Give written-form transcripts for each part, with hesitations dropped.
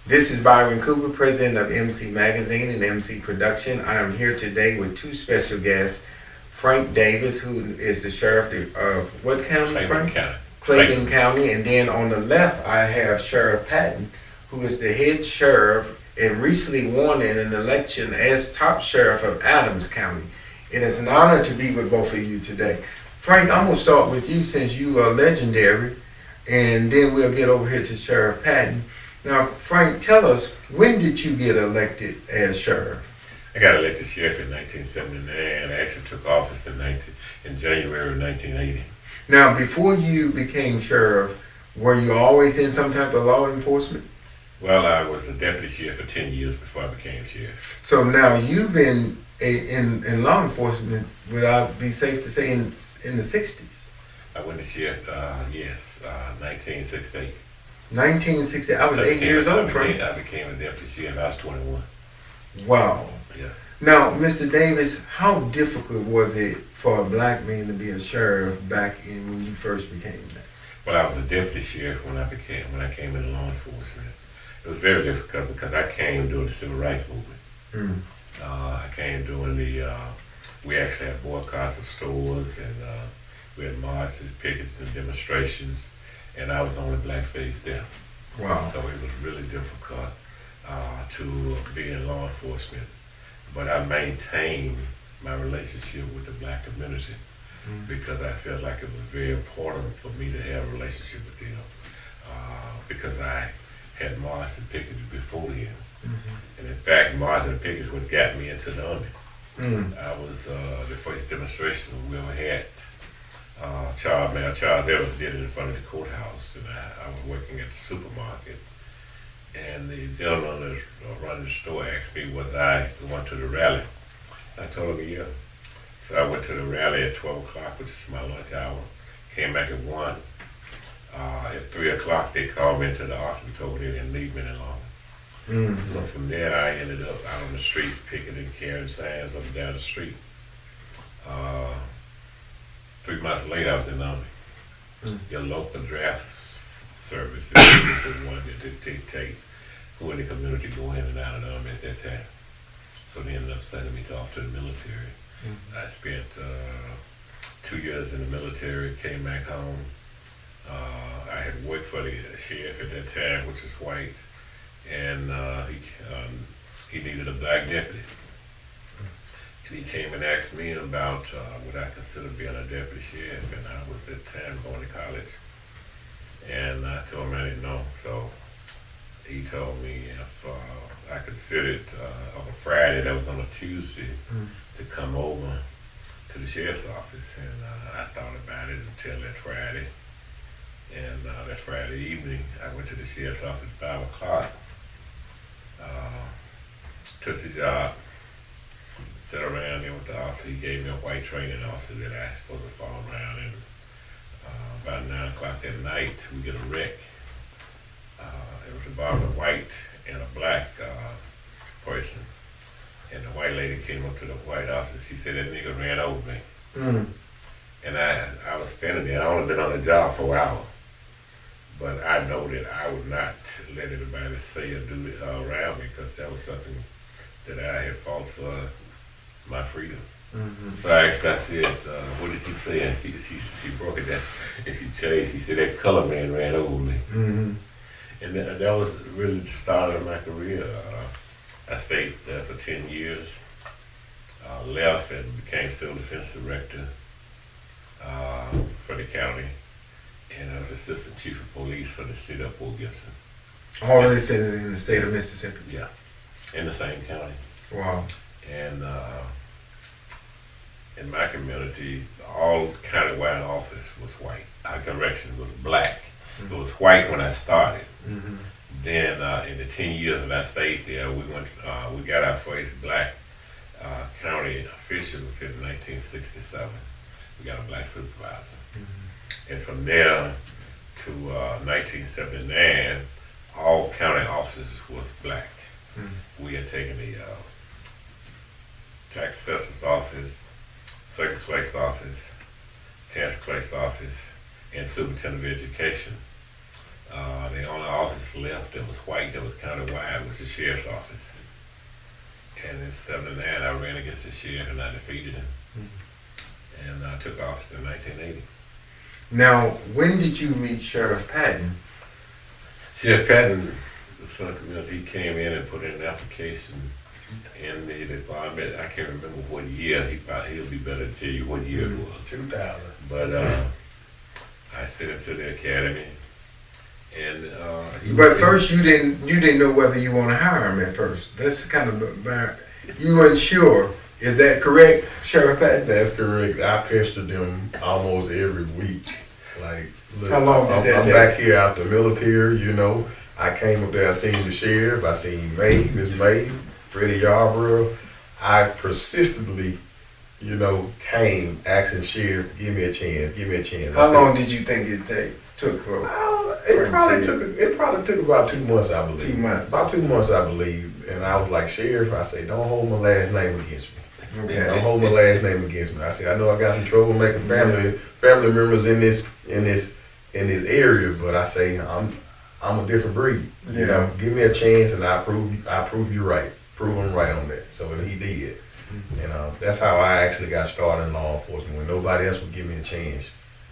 This is Byron Cooper, president of MC Magazine and MC Production. I am here today with two special guests, Frank Davis, who is the sheriff of what county, Clayton Frank? County. Clayton County. And then on the left, I have Sheriff Patten, who is the head sheriff and recently won in an election as top sheriff of Adams County. It is an honor to be with both of you today. Frank, I'm going to start with you since you are legendary, and then we'll get over here to Sheriff Patten. Now, Frank, tell us, when did you get elected as sheriff? I got elected sheriff in 1979. I actually took office in January of 1980. Now, before you became sheriff, were you always in some type of law enforcement? Well, I was a deputy sheriff for 10 years before I became sheriff. So now you've been in law enforcement, would I be safe to say, in the 60s? I went to sheriff, 1968. 1960. I was 8 years old, Frank. I became a deputy sheriff. I was 21. Wow. Yeah. Now, Mr. Davis, how difficult was it for a black man to be a sheriff back when you first became that? Well, I was a deputy sheriff when I came into law enforcement. It was very difficult because I came during the civil rights movement. I came during we actually had boycotts of stores, and we had marches, pickets, and demonstrations, and I was the only black face there. Wow. So it was really difficult to be in law enforcement. But I maintained my relationship with the black community because I felt like it was very important for me to have a relationship with them because I had marched and picketed before then. And in fact, marching and pickets what got me into the Army. I was the first demonstration we ever had. Charles Evans did it in front of the courthouse, and I was working at the supermarket. And the gentleman that was running the store asked me was I going to the rally. I told him yeah. So I went to the rally at 12 o'clock, which is my lunch hour. Came back at 1. At 3 o'clock, they called me into the office and told me they didn't need me any longer. So from there, I ended up out on the streets picking and carrying signs up and down the street. 3 months later, I was in the Army. Your local draft service is the one that dictates who in the community go in and out of the Army at that time. So they ended up sending me off to the military. I spent 2 years in the military, came back home. I had worked for the sheriff at that time, which was white, and he needed a black deputy. And he came and asked me about what I consider being a deputy sheriff, and I was at the time going to college. And I told him I didn't know, so he told me if I considered on a Friday, that was on a Tuesday, to come over to the sheriff's office. And I thought about it until that Friday. And that Friday evening, I went to the sheriff's office at 5 o'clock, took the job, sat around there with the officer. He gave me a white training officer that I was supposed to follow around. And about 9 o'clock at night, we get a wreck. It was about a white and a black person. And the white lady came up to the white officer. She said, that nigga ran over me. And I was standing there. I only been on the job for an hour. But I know that I would not let anybody say or do it around me because that was something that I had fought for my freedom. So I asked, I said, what did you say? And she broke it down and she changed. She said, that color man ran over me. And that was really the start of my career. I stayed there for 10 years, left and became civil defense director for the county. And I was assistant chief of police for the city of Port Gibson. All of this in the state of Mississippi? Yeah, in the same county. Wow. And in my community, all countywide office was white. Our correction was black. It was white when I started. Then in the 10 years that I stayed there, we got our first black county officials in 1967. We got a black supervisor. And from there to 1979, all county officers was black. We had taken the tax assessor's office, circuit clerk's office, chancellor clerk's office, and superintendent of education The only office left that was white, that was county-wide, was the sheriff's office. And in '79, I ran against the sheriff and I defeated him. And I took office in 1980. Now, when did you meet Sheriff Patten? Sheriff Patten, the son of community, he came in and put in an application in the department. I can't remember what year. He'll be better to tell you what year it was. 2000. But I sent him to the academy, and But first, you didn't know whether you want to hire him at first. That's kind of you weren't sure. Is that correct, Sheriff Patten? That's correct. I pestered them almost every week. Like, look, How long did that I'm take? back here out the military, you know. I came up there, I seen the sheriff, I seen Miss May, Freddie Yarborough. I persistently, you know, came asking sheriff, give me a chance, give me a chance. How long did you think it took for? It probably took about 2 months, I believe. 2 months. About 2 months, I believe. And I was like, Sheriff, I say, don't hold my last name against me. Okay. Don't hold my last name against me. I said, I know I got some troublemaking family members in this area, but I say I'm a different breed. You know, give me a chance and I prove you right. Prove him right on that. So he did. And that's how I actually got started in law enforcement, when nobody else would give me a chance.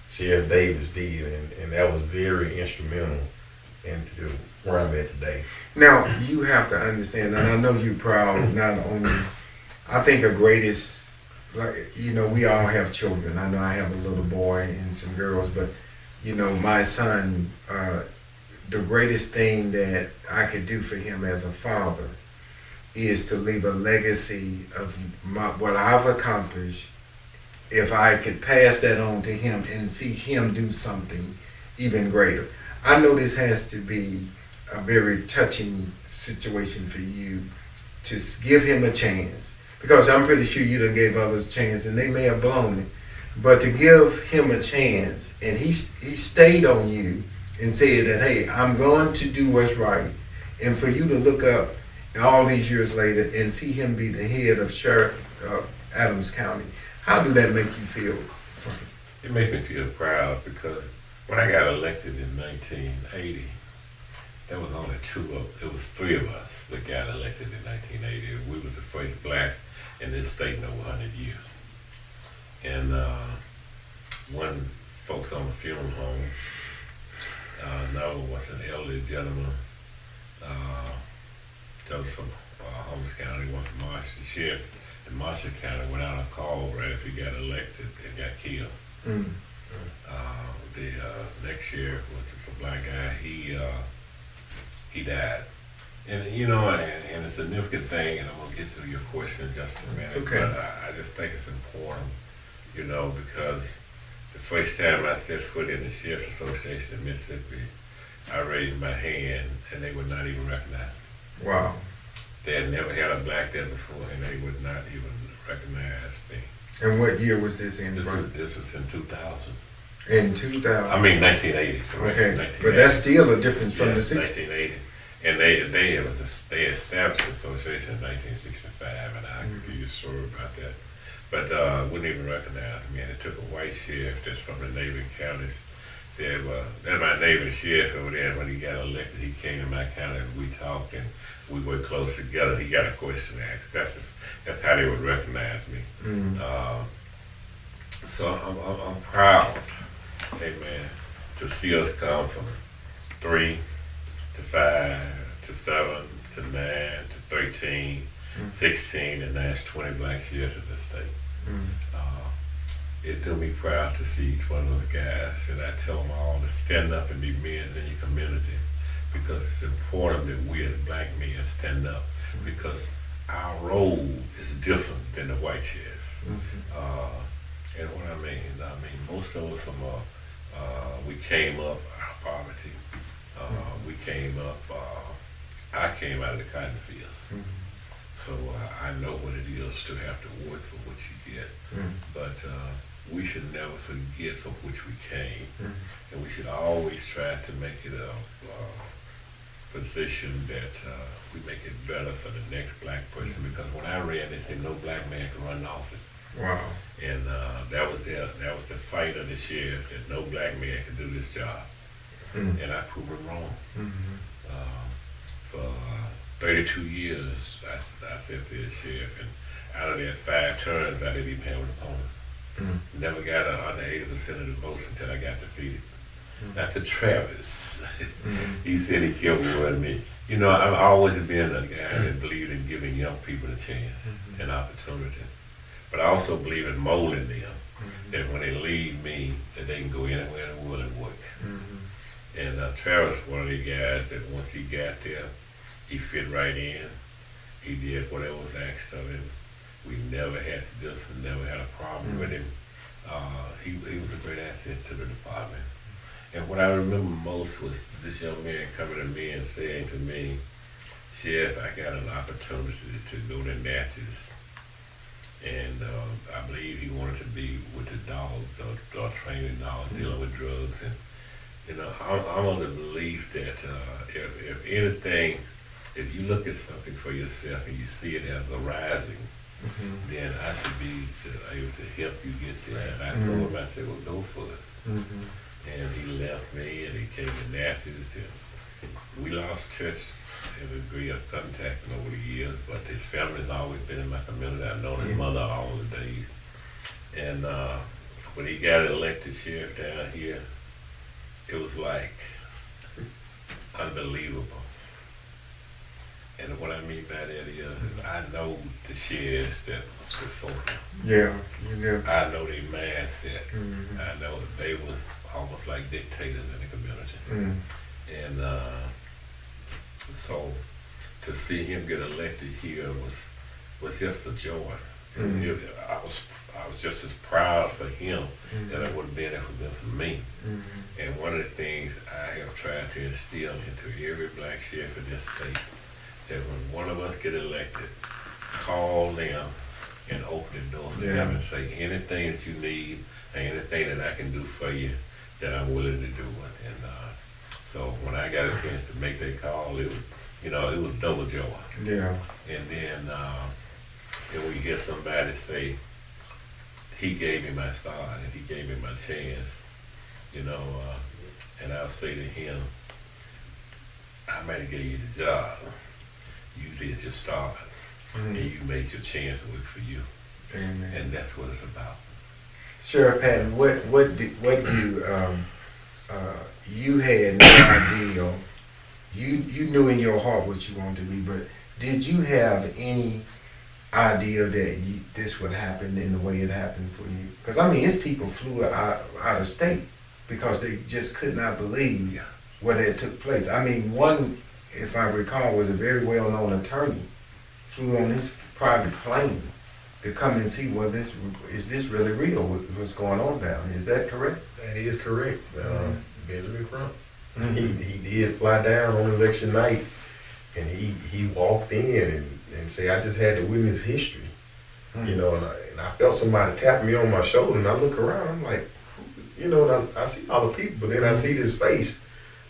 Sheriff Davis did, and that was very instrumental into where I'm at today. Now, you have to understand, and I know you're proud, not only, I think the greatest, like, you know, we all have children. I know I have a little boy and some girls, but, you know, my son, the greatest thing that I could do for him as a father is to leave a legacy of what I've accomplished. If I could pass that on to him and see him do something even greater. I know this has to be a very touching situation for you to give him a chance, because I'm pretty sure you done gave others a chance and they may have blown it, but to give him a chance, and he stayed on you and said that, hey, I'm going to do what's right, and for you to look up all these years later and see him be the head of Sheriff Adams County. How do that make you feel? it makes me feel proud, because when I got elected in 1980, there was only it was 3 of us that got elected in 1980. We was the first blacks in this state in over 100 years. And one folks on the funeral home, another was an elderly gentleman that was from Holmes County, one from Marshall. The sheriff in Marshall County went out on call right after he got elected and got killed. The next sheriff, which was a black guy, he died. And you know, and a significant thing, and I'm gonna get to your question in just a minute. It's okay. But I just think it's important, you know, because the first time I set foot in the Sheriff's Association in Mississippi, I raised my hand and they would not even recognize me. Wow. They had never had a black there before, and they would not even recognize me. And what year was this in? This was in 2000. In 2000. I mean 1980. Correct. Okay, 1980. but that's still a difference from the 60s. 1980. And they established the association in 1965, and I can give you a story about that. But wouldn't even recognize me. And it took a white sheriff that's from the neighboring counties. Said, well, that's my neighboring sheriff over there. And when he got elected, he came to my county and we talked and we worked close together. He got a question asked. That's how they would recognize me. So I'm proud, amen, to see us come from 3 to 5 to 7 to 9 to 13, 16, and now it's 20 black sheriffs in this state. It do me proud to see each one of those guys, and I tell them all to stand up and be men in your community, because it's important that we as black men stand up, because our role is different than the white sheriff. And what I mean, most of us we came up out of poverty. We came up, I came out of the cotton fields. So I know what it is to have to work for what you get. But we should never forget from which we came. And we should always try to make it a position that we make it better for the next black person. Because when I ran, they said no black man can run the office. Wow. And that was the fight of the sheriff, that no black man could do this job. Mm. and I proved them wrong. Mm-hmm. For 32 years, I sat there as sheriff, and out of that 5 terms, I didn't even have an opponent. Mm. Never got under 80% of the votes until I got defeated. Mm. Not to Travis. Mm. He said he killed more than me. You know, I've always been a guy that believed in giving young people a chance and opportunity. But I also believe in molding them, that when they leave me, that they can go anywhere in the world and work. Mm-hmm. And Travis, one of the guys that once he got there, he fit right in. He did whatever was asked of him. We never had to discipline, never had a problem with him. He was a great asset to the department. And what I remember most was this young man coming to me and saying to me, Sheriff, I got an opportunity to go to Natchez. And I believe he wanted to be with the dogs or training dogs, dealing with drugs. And, you know, I'm on the belief that if anything, if you look at something for yourself and you see it as arising, then I should be able to help you get there. And I told him, I said, well, go for it. And he left me and he came to Natchez. We lost touch and degree of contacting over the years, but his family's always been in my community. I've known his mother all the days. And when he got elected sheriff down here, it was like unbelievable. And what I mean by that is I know the sheriffs that was before him. Yeah, you know. I know their mindset. I know that they was almost like dictators in the community. And so to see him get elected here was just a joy. And I was just as proud for him that I would have been if it had been for me. And one of the things I have tried to instill into every black sheriff in this state, that when one of us get elected, call them and open the door for them and say anything that you need and anything that I can do for you that I'm willing to do it. And so when I got a chance to make that call, it was, you know, it was double joy. Yeah. And then when you hear somebody say, he gave me my start and he gave me my chance, you know, and I'll say to him, I might have gave you the job. You did your start, and you made your chance work for you. Amen. And that's what it's about. Sheriff Patten, what do you had no idea? You knew in your heart what you wanted to be, but did you have any idea that this would happen in the way it happened for you? Because I mean, it's people flew out of state because they just could not believe what had took place. I mean, one, if I recall, was a very well-known attorney, flew on his private plane to come and see, well, is this really real? What's going on down here? Is that correct? That is correct. Benjamin Crump. He did fly down on election night, and he walked in and say, I just had to witness history. You know, and I felt somebody tap me on my shoulder, and I look around, I'm like, you know, and I see all the people, but then I see this face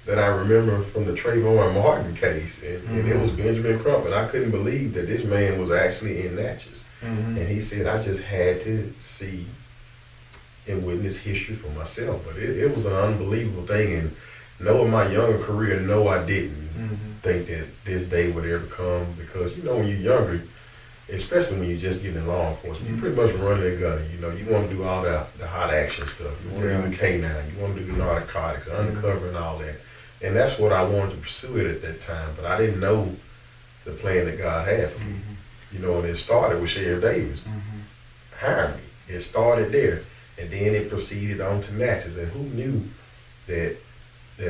that I remember from the Trayvon Martin case, and it was Benjamin Crump, and I couldn't believe that this man was actually in Natchez. And he said, I just had to see and witness history for myself. But it was an unbelievable thing, and knowing my younger career, no, I didn't think that this day would ever come, because, you know, when you're younger, especially when you're just getting in law enforcement, you pretty much running a gun. You know, you want to do all the hot action stuff. You want to do the K9. You want to do the narcotics, undercover and all that. And that's what I wanted to pursue it at that time. But I didn't know the plan that God had for me. You know, and it started with Sheriff Davis hiring me. It started there. And then it proceeded on to Natchez. And who knew that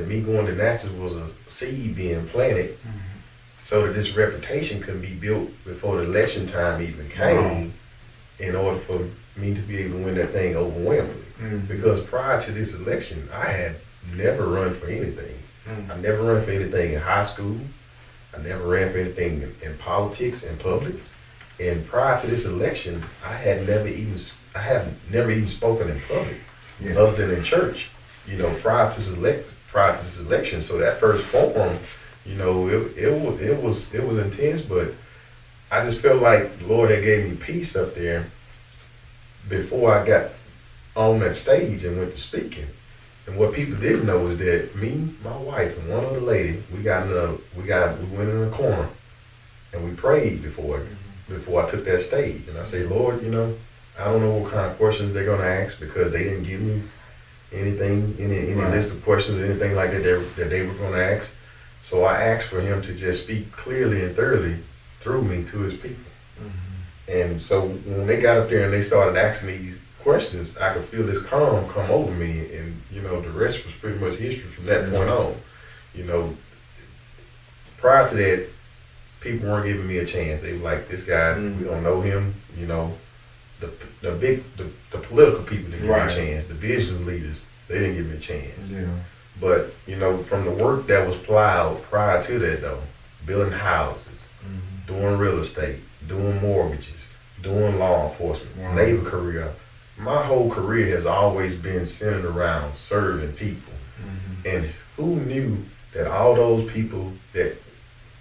me going to Natchez was a seed being planted so that this reputation could be built before the election time even came in order for me to be able to win that thing overwhelmingly. Because prior to this election, I had never run for anything. I never ran for anything in high school. I never ran for anything in politics, in public. And prior to this election, I have never even spoken in public, other than in church. You know, prior to this election. So that first forum, you know, it was intense, but I just felt like the Lord had gave me peace up there before I got on that stage and went to speaking. And what people didn't know is that me, my wife, and one other lady, we went in a corner and we prayed before I took that stage. And I say, Lord, I don't know what kind of questions they're gonna ask because they didn't give me anything, any list of questions or anything like that that they were gonna ask. So I asked for him to just speak clearly and thoroughly through me to his people. And so when they got up there and they started asking these questions, I could feel this calm come over me, and the rest was pretty much history from that point on. Prior to that, people weren't giving me a chance. They were like, this guy, we don't know him. The political people didn't give me a chance. The business leaders, they didn't give me a chance. Yeah. But from the work that was plowed prior to that, though, building houses, doing real estate, doing mortgages, doing law enforcement, Navy career, my whole career has always been centered around serving people. And who knew that all those people that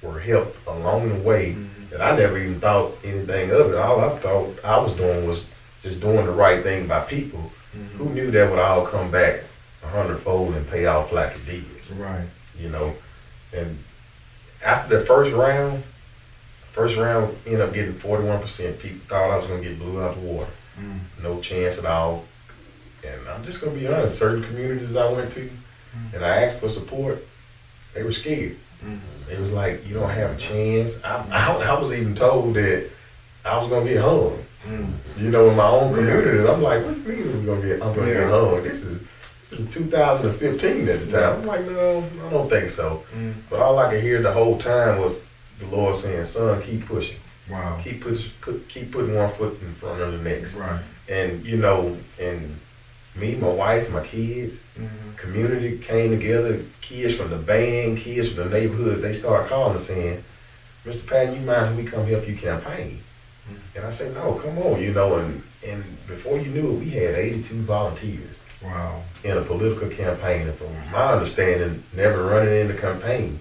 were helped along the way, that I never even thought anything of it. All I thought I was doing was just doing the right thing by people. Who knew that would all come back 100-fold and pay off like it did? Right. And after the first round ended up getting 41%. People thought I was going to get blew out the water. No chance at all. And I'm just going to be honest, certain communities I went to and I asked for support, they were scared. They was like, you don't have a chance. I was even told that I was going to get hung. In my own community. And I'm like, what do you mean I'm going to get hung? This is 2015 at the time. I'm like, no, I don't think so. But all I could hear the whole time was the Lord saying, son, keep pushing. Wow. Keep putting one foot in front of the next. Right. And and me, my wife, my kids, community came together, kids from the band, kids from the neighborhood, they started calling us saying, Mr. Patten, you mind if we come help you campaign? And I said, no, come on, and before you knew it, we had 82 volunteers. Wow. In a political campaign. And from my understanding, never running in the campaign,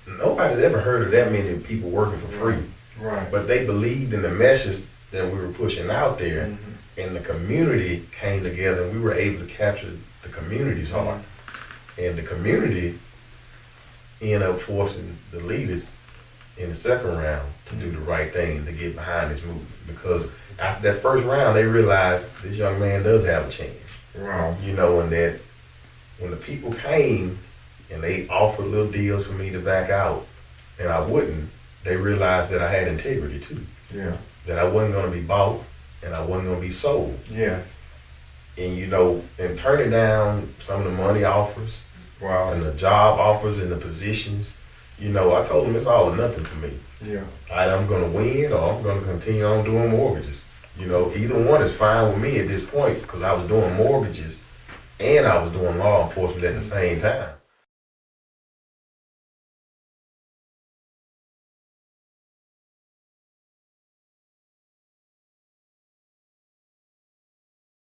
nobody's ever heard of that many people working for free. Right. But they believed in the message that we were pushing out there, and the community came together, and we were able to capture the community's heart. And the community ended up forcing the leaders in the second round to do the right thing, to get behind this movement. Because after that first round, they realized this young man does have a chance. Wow. And that when the people came and they offered little deals for me to back out, and I wouldn't, they realized that I had integrity too. Yeah. That I wasn't going to be bought and I wasn't going to be sold. Yes. And and turning down some of the money offers, Wow. and the job offers and the positions, I told them it's all or nothing for me. Yeah. Either I'm going to win or I'm going to continue on doing mortgages. Either one is fine with me at this point because I was doing mortgages and I was doing law enforcement at the same time.